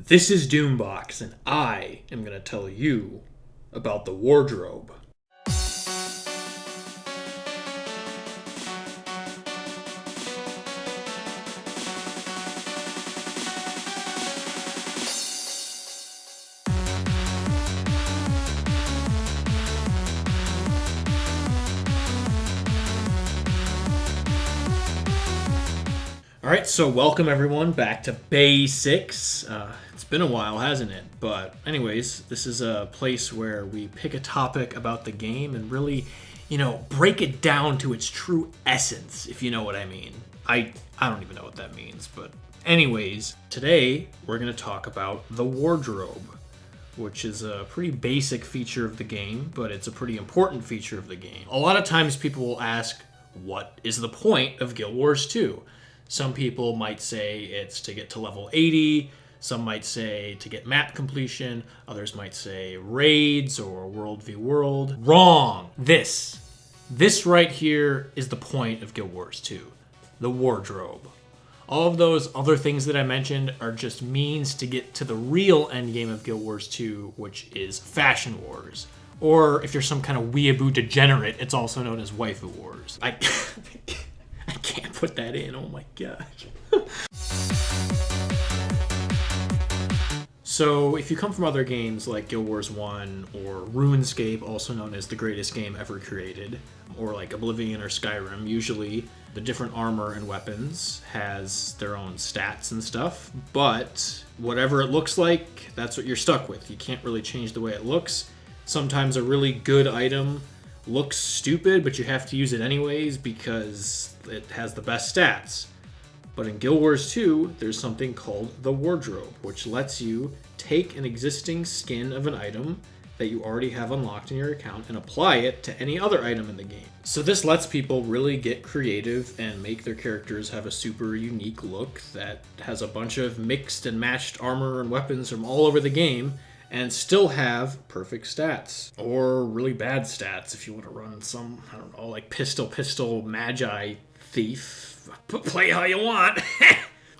This is Doombox, and I am going to tell you about the wardrobe. Alright, so welcome everyone back to Basics. It's been a while, hasn't it? But anyways, this is a place where we pick a topic about the game and really, break it down to its true essence, if you know what I mean. I don't even know what that means, but anyways, today we're going to talk about the wardrobe, which is a pretty basic feature of the game, but it's a pretty important feature of the game. A lot of times people will ask, what is the point of Guild Wars 2? Some people might say it's to get to level 80, some might say to get map completion, others might say raids or world v world. Wrong! This right here is the point of Guild Wars 2, the wardrobe. All of those other things that I mentioned are just means to get to the real endgame of Guild Wars 2, which is Fashion Wars. Or if you're some kind of weeaboo degenerate, it's also known as Waifu Wars. I can't put that in, oh my gosh. So if you come from other games like Guild Wars 1 or RuneScape, also known as the greatest game ever created, or like Oblivion or Skyrim, usually the different armor and weapons has their own stats and stuff, but whatever it looks like, that's what you're stuck with. You can't really change the way it looks. Sometimes a really good item looks stupid, but you have to use it anyways because it has the best stats. But in Guild Wars 2, there's something called the wardrobe, which lets you take an existing skin of an item that you already have unlocked in your account and apply it to any other item in the game. So this lets people really get creative and make their characters have a super unique look that has a bunch of mixed and matched armor and weapons from all over the game and still have perfect stats. Or really bad stats if you want to run some, like pistol, magi, thief. Play how you want.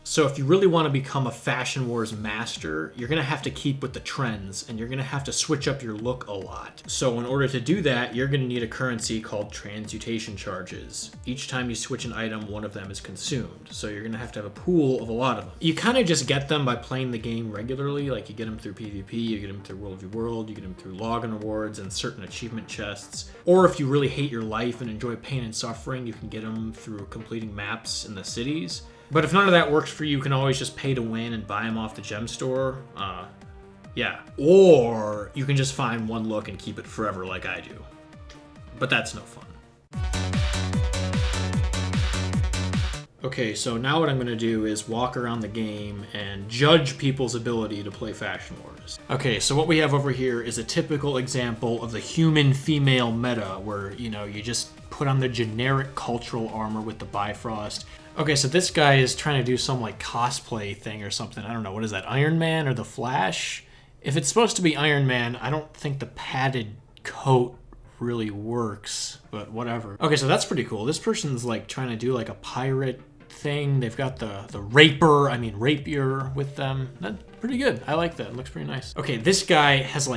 So if you really want to become a Fashion Wars master, you're going to have to keep with the trends, and you're going to have to switch up your look a lot. So in order to do that, you're going to need a currency called transmutation charges. Each time you switch an item, one of them is consumed. So you're going to have a pool of a lot of them. You kind of just get them by playing the game regularly, like you get them through PvP, you get them through World v World, you get them through login rewards and certain achievement chests. Or if you really hate your life and enjoy pain and suffering, you can get them through completing maps in the cities. But if none of that works for you, you can always just pay to win and buy them off the gem store. Yeah. Or you can just find one look and keep it forever like I do. But that's no fun. Okay, so now what I'm going to do is walk around the game and judge people's ability to play Fashion Wars. Okay, so what we have over here is a typical example of the human-female meta where, you just put on the generic cultural armor with the Bifrost. Okay, so this guy is trying to do some like cosplay thing or something. I don't know, what is that, Iron Man or the Flash? If it's supposed to be Iron Man, I don't think the padded coat really works, but whatever. Okay, so that's pretty cool. This person's like trying to do like a pirate thing. They've got the rapier with them. That's pretty good. I like that. It looks pretty nice. Okay, this guy has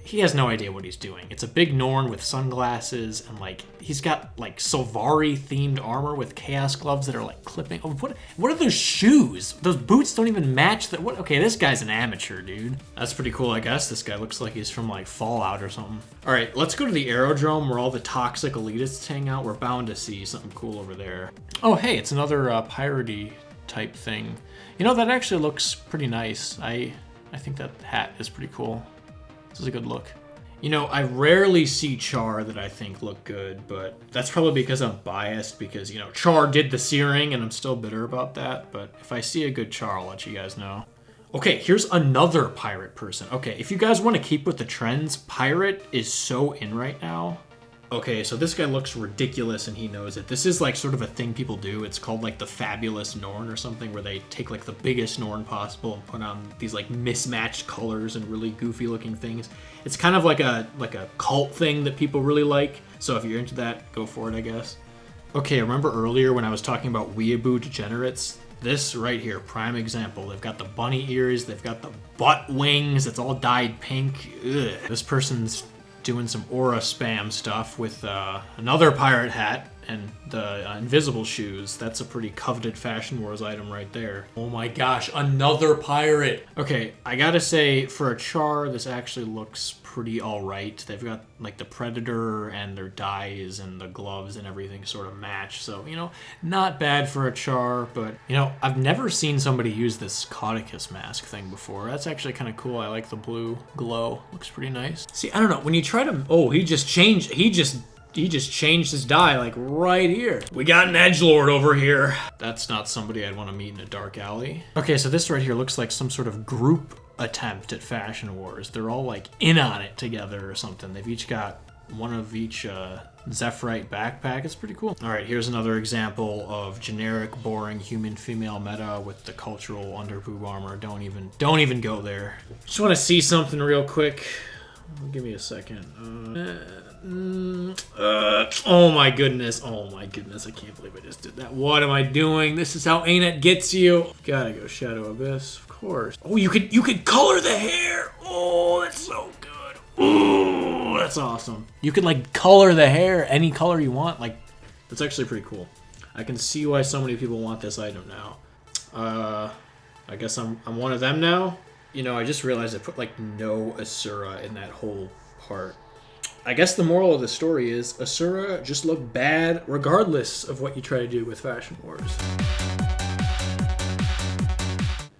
he has no idea what he's doing. It's a big Norn with sunglasses and he's got Sylvari themed armor with chaos gloves that are clipping. Oh, what are those shoes? Those boots don't even match that. What? Okay, this guy's an amateur, dude. That's pretty cool, I guess. This guy looks like he's from Fallout or something. All right, let's go to the aerodrome where all the toxic elitists hang out. We're bound to see something cool over there. Oh, hey, it's another piratey type thing. That actually looks pretty nice. I think that hat is pretty cool. This is a good look. I rarely see Char that I think look good, but that's probably because I'm biased because, Char did the searing and I'm still bitter about that. But if I see a good Char, I'll let you guys know. Okay, here's another pirate person. Okay, if you guys want to keep with the trends, pirate is so in right now. Okay, so this guy looks ridiculous and he knows it. This is sort of a thing people do. It's called the Fabulous Norn or something where they take the biggest Norn possible and put on these mismatched colors and really goofy looking things. It's kind of like a cult thing that people really like. So if you're into that, go for it, I guess. Okay, remember earlier when I was talking about weeaboo degenerates? This right here, prime example. They've got the bunny ears, they've got the butt wings, it's all dyed pink. Ugh. This person's doing some aura spam stuff with another pirate hat and the invisible shoes. That's a pretty coveted Fashion Wars item right there. Oh my gosh, another pirate. Okay, I gotta say, for a char, this actually looks pretty alright. They've got like the Predator and their dyes and the gloves and everything sort of match. So, you know, not bad for a char, but, you know, I've never seen somebody use this Caudicus mask thing before. That's actually kind of cool. I like the blue glow. Looks pretty nice. See, I don't know. When you try to... Oh, he just changed his dye, like, right here. We got an edgelord over here. That's not somebody I'd want to meet in a dark alley. Okay, so this right here looks like some sort of group attempt at Fashion Wars. They're all, like, in on it together or something. They've each got one of each Zephyrite backpack. It's pretty cool. All right, here's another example of generic, boring human female meta with the cultural underboob armor. Don't even go there. Just want to see something real quick. Give me a second. Oh my goodness. I can't believe I just did that. What am I doing? This is how ANET gets you. Gotta go Shadow Abyss, of course. Oh, you could color the hair. Oh, that's so good. Ooh, that's awesome. You could like color the hair any color you want. Like, that's actually pretty cool. I can see why so many people want this item now. I guess I'm one of them now. You know, I just realized I put like no Asura in that whole part. I guess the moral of the story is Asura just look bad regardless of what you try to do with Fashion Wars.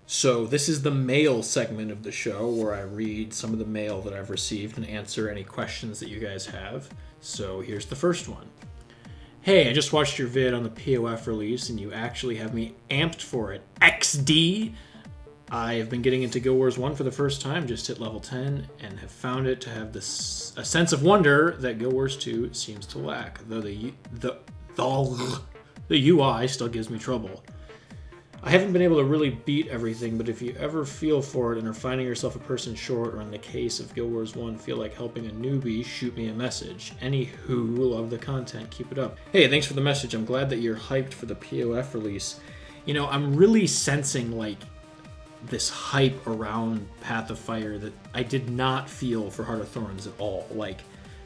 So this is the mail segment of the show where I read some of the mail that I've received and answer any questions that you guys have. So here's the first one. Hey, I just watched your vid on the POF release and you actually have me amped for it. XD! I have been getting into Guild Wars 1 for the first time, just hit level 10, and have found it to have a sense of wonder that Guild Wars 2 seems to lack, though the UI still gives me trouble. I haven't been able to really beat everything, but if you ever feel for it and are finding yourself a person short, or in the case of Guild Wars 1, feel like helping a newbie, shoot me a message. Anywho, love the content, keep it up. Hey, thanks for the message. I'm glad that you're hyped for the POF release. You know, I'm really sensing, like, this hype around Path of Fire that I did not feel for Heart of Thorns at all. Like,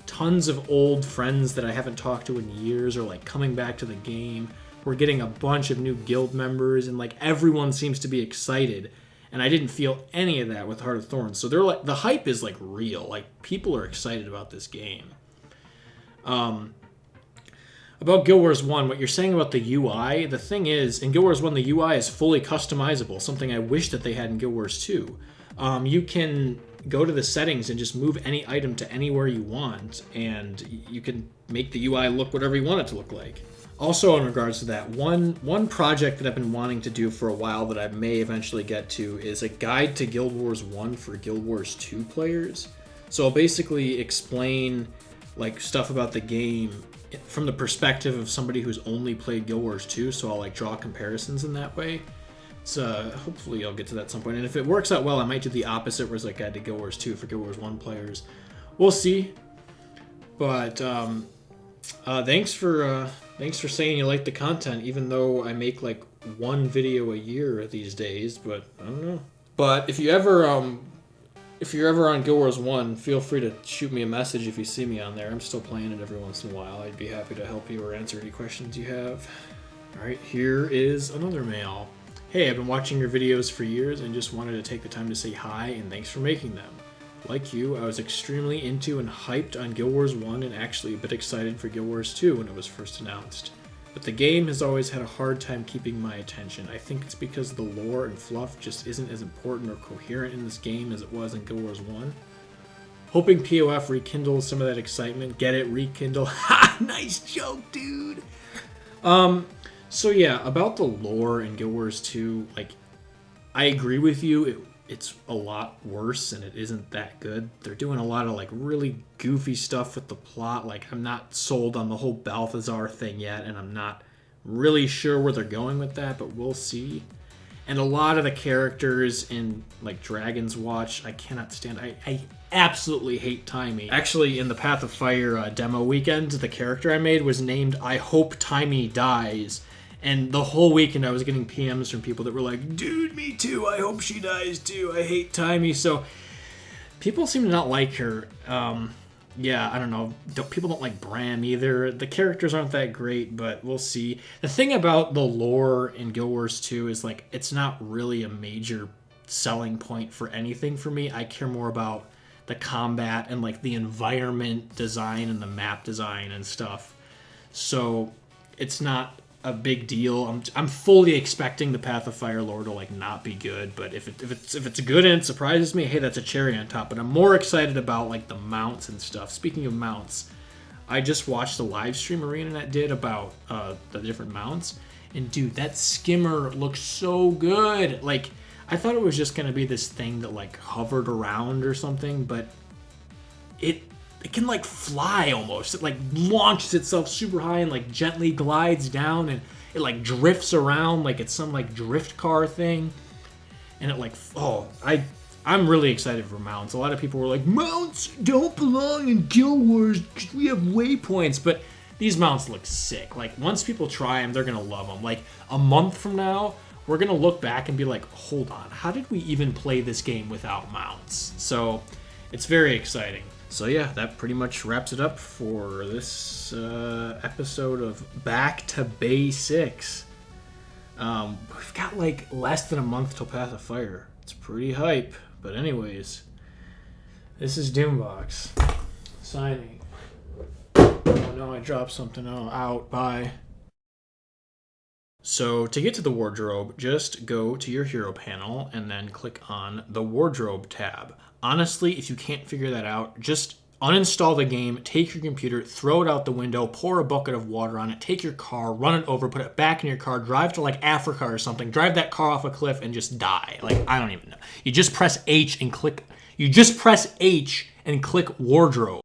tons of old friends that I haven't talked to in years are like coming back to the game. We're getting a bunch of new guild members and like everyone seems to be excited. And I didn't feel any of that with Heart of Thorns. So they're like, the hype is like real. Like, people are excited about this game. About Guild Wars 1, what you're saying about the UI, the thing is, in Guild Wars 1, the UI is fully customizable, something I wish that they had in Guild Wars 2. You can go to the settings and just move any item to anywhere you want, and you can make the UI look whatever you want it to look like. Also, in regards to that, one project that I've been wanting to do for a while that I may eventually get to is a guide to Guild Wars 1 for Guild Wars 2 players. So I'll basically explain like stuff about the game from the perspective of somebody who's only played Guild Wars 2, so I'll like draw comparisons in that way. So hopefully I'll get to that at some point. And if it works out well, I might do the opposite, where it's like Guide to Guild Wars 2 for Guild Wars 1 players. We'll see. But thanks for saying you like the content, even though I make like one video a year these days. But I don't know. But if you're ever on Guild Wars 1, feel free to shoot me a message if you see me on there. I'm still playing it every once in a while. I'd be happy to help you or answer any questions you have. Alright, here is another mail. Hey, I've been watching your videos for years and just wanted to take the time to say hi and thanks for making them. Like you, I was extremely into and hyped on Guild Wars 1 and actually a bit excited for Guild Wars 2 when it was first announced. But the game has always had a hard time keeping my attention. I think it's because the lore and fluff just isn't as important or coherent in this game as it was in Guild Wars 1. Hoping POF rekindles some of that excitement. Get it? Rekindle. Ha! Nice joke, dude! So yeah, about the lore in Guild Wars 2, like, I agree with you. It's a lot worse and it isn't that good. They're doing a lot of like really goofy stuff with the plot. Like, I'm not sold on the whole Balthazar thing yet, and I'm not really sure where they're going with that, but we'll see. And a lot of the characters in like Dragon's Watch, I cannot stand. I absolutely hate Timey. Actually, in the Path of Fire demo weekend, the character I made was named I Hope Timey Dies. And the whole weekend I was getting PMs from people that were like, dude, me too. I hope she dies too. I hate Taimi. So people seem to not like her. Yeah, I don't know. People don't like Bram either. The characters aren't that great, but we'll see. The thing about the lore in Guild Wars 2 is, like, it's not really a major selling point for anything for me. I care more about the combat and, like, the environment design and the map design and stuff. So it's not a big deal. I'm fully expecting the Path of Fire lore to, like, not be good, but if it's good and it surprises me, hey, that's a cherry on top. But I'm more excited about, like, the mounts and stuff. Speaking of mounts, I just watched the live stream ArenaNet did about the different mounts, and dude, that skimmer looks so good. Like, I thought it was just gonna be this thing that, like, hovered around or something, but it can, like, fly almost. It, like, launches itself super high and, like, gently glides down, and it, like, drifts around like it's some, like, drift car thing. And it, like, I'm really excited for mounts. A lot of people were like, mounts don't belong in Guild Wars because we have waypoints. But these mounts look sick. Like, once people try them, they're going to love them. Like, a month from now, we're going to look back and be like, hold on, how did we even play this game without mounts? So it's very exciting. So yeah, that pretty much wraps it up for this episode of Back to Basics. We've got, like, less than a month till Path of Fire. It's pretty hype. But anyways, this is Doombox signing. Oh no, I dropped something out. Bye. So to get to the wardrobe, just go to your hero panel and then click on the wardrobe tab. Honestly, if you can't figure that out, just uninstall the game, take your computer, throw it out the window, pour a bucket of water on it, take your car, run it over, put it back in your car, drive to, like, Africa or something, drive that car off a cliff and just die. Like, I don't even know. You just press H and click wardrobe.